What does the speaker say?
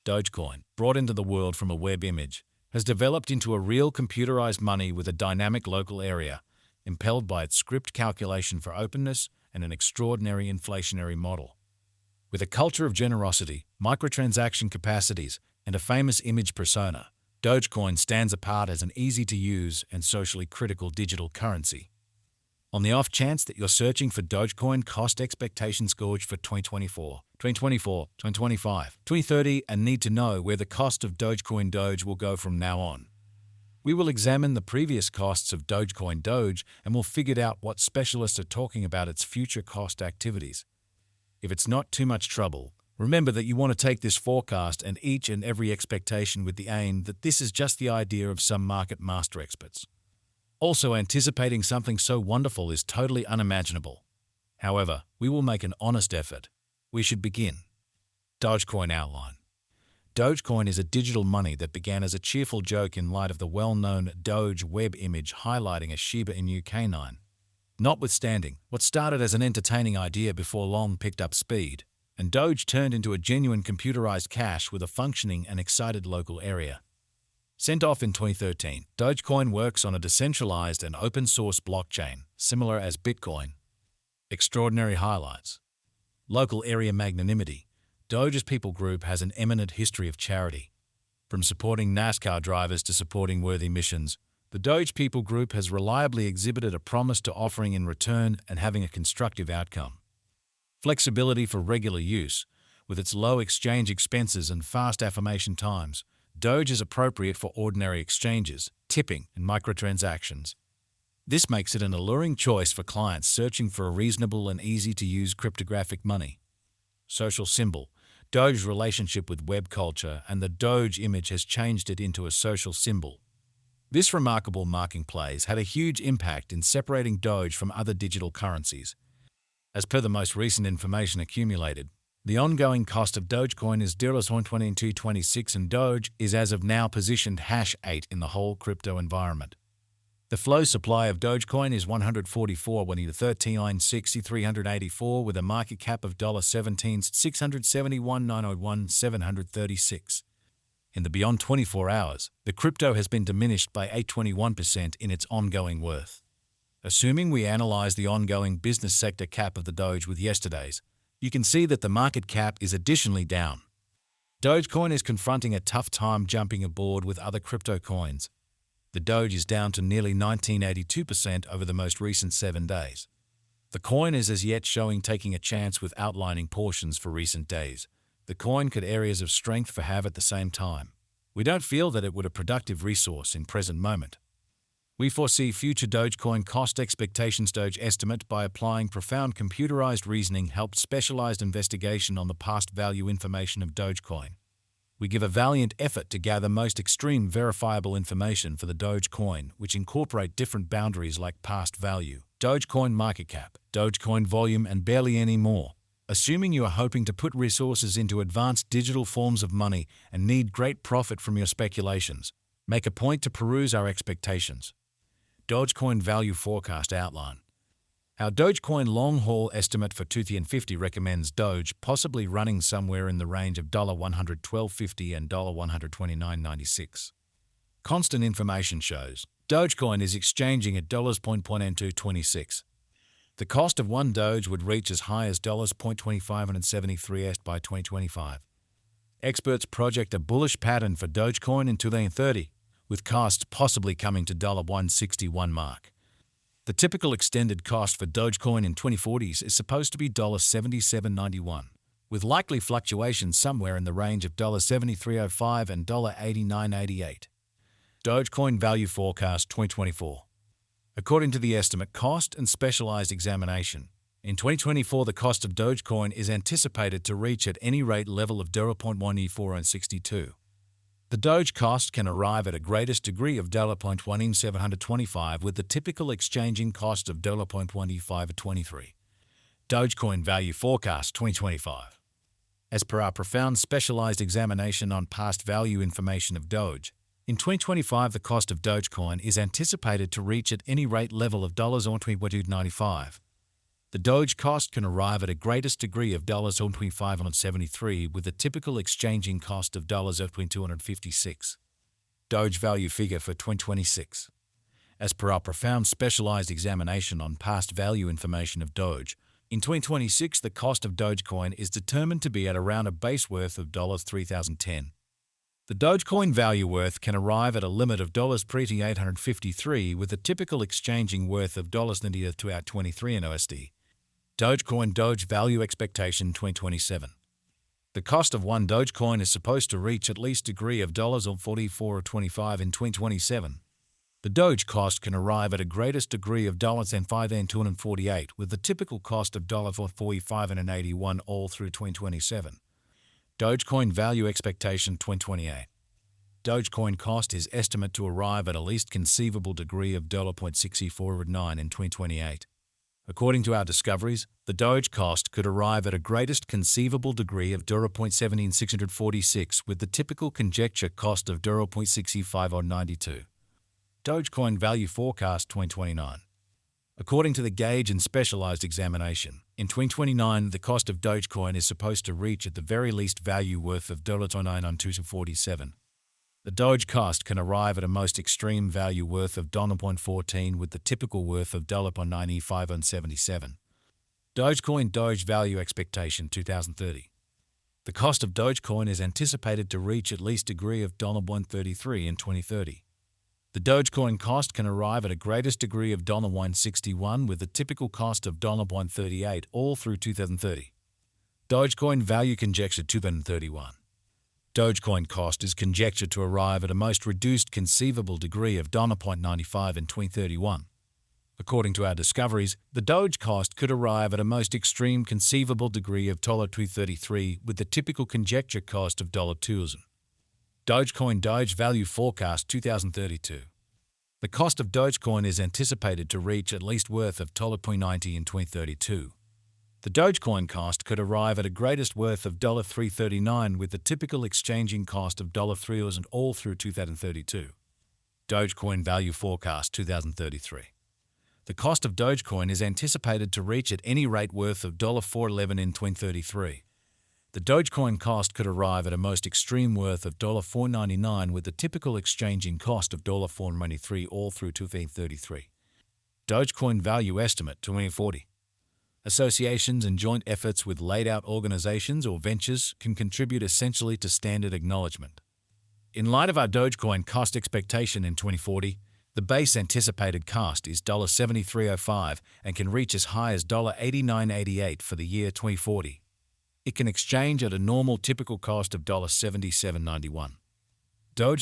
Dogecoin, brought into the world from a web image, has developed into a real computerized money with a dynamic local area, impelled by its script calculation for openness and an extraordinary inflationary model. With a culture of generosity, microtransaction capacities, and a famous image persona, Dogecoin stands apart as an easy-to-use and socially critical digital currency. On the off chance that you're searching for Dogecoin cost expectations gauge for 2024, 2025, 2030 and need to know where the cost of Dogecoin Doge will go from now on, we will examine the previous costs of Dogecoin Doge and we'll figure out what specialists are talking about its future cost activities. If it's not too much trouble, remember that you want to take this forecast and each and every expectation with the aim that this is just the idea of some market master experts. Also, anticipating something so wonderful is totally unimaginable. However, we will make an honest effort. We should begin. Dogecoin outline. Dogecoin is a digital money that began as a cheerful joke in light of the well-known Doge web image highlighting a Shiba Inu canine. Notwithstanding, what started as an entertaining idea before long picked up speed, and Doge turned into a genuine computerized cash with a functioning and excited local area. Sent off in 2013, Dogecoin works on a decentralized and open-source blockchain, similar as Bitcoin. Extraordinary highlights. Local area magnanimity. Doge's people group has an eminent history of charity. From supporting NASCAR drivers to supporting worthy missions, the Doge people group has reliably exhibited a promise to offering in return and having a constructive outcome. Flexibility for regular use. With its low exchange expenses and fast affirmation times, Doge is appropriate for ordinary exchanges, tipping, and microtransactions. This makes it an alluring choice for clients searching for a reasonable and easy-to-use cryptographic money. Social symbol. Doge's relationship with web culture and the Doge image has changed it into a social symbol. This remarkable marking place had a huge impact in separating Doge from other digital currencies. As per the most recent information accumulated, the ongoing cost of Dogecoin is $1.2226 and Doge is as of now positioned #8 in the whole crypto environment. The flow supply of Dogecoin is 144,139,384 with a market cap of $17,671,901,736. In the beyond 24 hours, the crypto has been diminished by 821% in its ongoing worth. Assuming we analyze the ongoing business sector cap of the Doge with yesterday's, you can see that the market cap is additionally down. Dogecoin is confronting a tough time jumping aboard with other crypto coins. The Doge is down to nearly 1982% over the most recent 7 days. The coin is as yet showing taking a chance with outlining portions for recent days. The coin could areas of strength for have at the same time. We don't feel that it would a productive resource in present moment. We foresee future Dogecoin cost expectations. Doge estimate by applying profound computerized reasoning helped specialized investigation on the past value information of Dogecoin. We give a valiant effort to gather most extreme verifiable information for the Dogecoin, which incorporate different boundaries like past value, Dogecoin market cap, Dogecoin volume, and barely any more. Assuming you are hoping to put resources into advanced digital forms of money and need great profit from your speculations, make a point to peruse our expectations. Dogecoin value forecast outline. Our Dogecoin long-haul estimate for 2050 recommends Doge possibly running somewhere in the range of $112.50 and $129.96. Constant information shows Dogecoin is exchanging at $0.1226. The cost of one Doge would reach as high as $0.2573 by 2025. Experts project a bullish pattern for Dogecoin in 2030, with costs possibly coming to $1.61 mark. The typical extended cost for Dogecoin in 2040s is supposed to be $77.91, with likely fluctuations somewhere in the range of $73.05 and $89.88. Dogecoin value forecast 2024. According to the estimate cost and specialized examination, in 2024 the cost of Dogecoin is anticipated to reach at any rate level of 0.1E462. The Doge cost can arrive at a greatest degree of $1.1725 with the typical exchanging cost of $0.1E523. Dogecoin value forecast 2025. As per our profound specialized examination on past value information of Doge, in 2025 the cost of Dogecoin is anticipated to reach at any rate level of $1.2295. The Doge cost can arrive at a greatest degree of $0.2573 with a typical exchanging cost of $0.256. Doge value figure for 2026. As per our profound specialized examination on past value information of Doge, in 2026 the cost of Dogecoin is determined to be at around a base worth of $3,010. The Dogecoin value worth can arrive at a limit of $853 with a typical exchanging worth of $92.23 in USD. Dogecoin Doge value expectation 2027. The cost of one Dogecoin is supposed to reach at least degree of $44 or 25 in 2027. The Doge cost can arrive at a greatest degree of $5.248 with the typical cost of $4.45 and 81 all through 2027. Dogecoin value expectation 2028. Dogecoin cost is estimate to arrive at a least conceivable degree of $0.6449 in 2028. According to our discoveries, the Doge cost could arrive at a greatest conceivable degree of $0.17646 with the typical conjecture cost of $0.65 or 92. Dogecoin value forecast 2029. According to the gauge and specialized examination, in 2029 the cost of Dogecoin is supposed to reach at the very least value worth of $0.99247. The Doge cost can arrive at a most extreme value worth of $0.14 with the typical worth of $0.9577. Dogecoin Doge value expectation 2030. The cost of Dogecoin is anticipated to reach at least degree of $1.33 in 2030. The Dogecoin cost can arrive at a greatest degree of $1.61 with the typical cost of $1.38 all through 2030. Dogecoin value conjecture 2031. Dogecoin cost is conjectured to arrive at a most reduced conceivable degree of $0.95 in 2031. According to our discoveries, the Doge cost could arrive at a most extreme conceivable degree of $233 with the typical conjecture cost of $2,000. Dogecoin Doge value forecast 2032. The cost of Dogecoin is anticipated to reach at least worth of $0.90 in 2032. The Dogecoin cost could arrive at a greatest worth of $3.39 with the typical exchanging cost of $3,000 all through 2032. Dogecoin value forecast 2033. The cost of Dogecoin is anticipated to reach at any rate worth of $4.11 in 2033. The Dogecoin cost could arrive at a most extreme worth of $4.99 with the typical exchanging cost of $4.93 all through 2033. Dogecoin value estimate 2040. Associations and joint efforts with laid-out organizations or ventures can contribute essentially to standard acknowledgement. In light of our Dogecoin cost expectation in 2040, the base anticipated cost is $73.05 and can reach as high as $89.88 for the year 2040. It can exchange at a normal typical cost of $77.91. Doge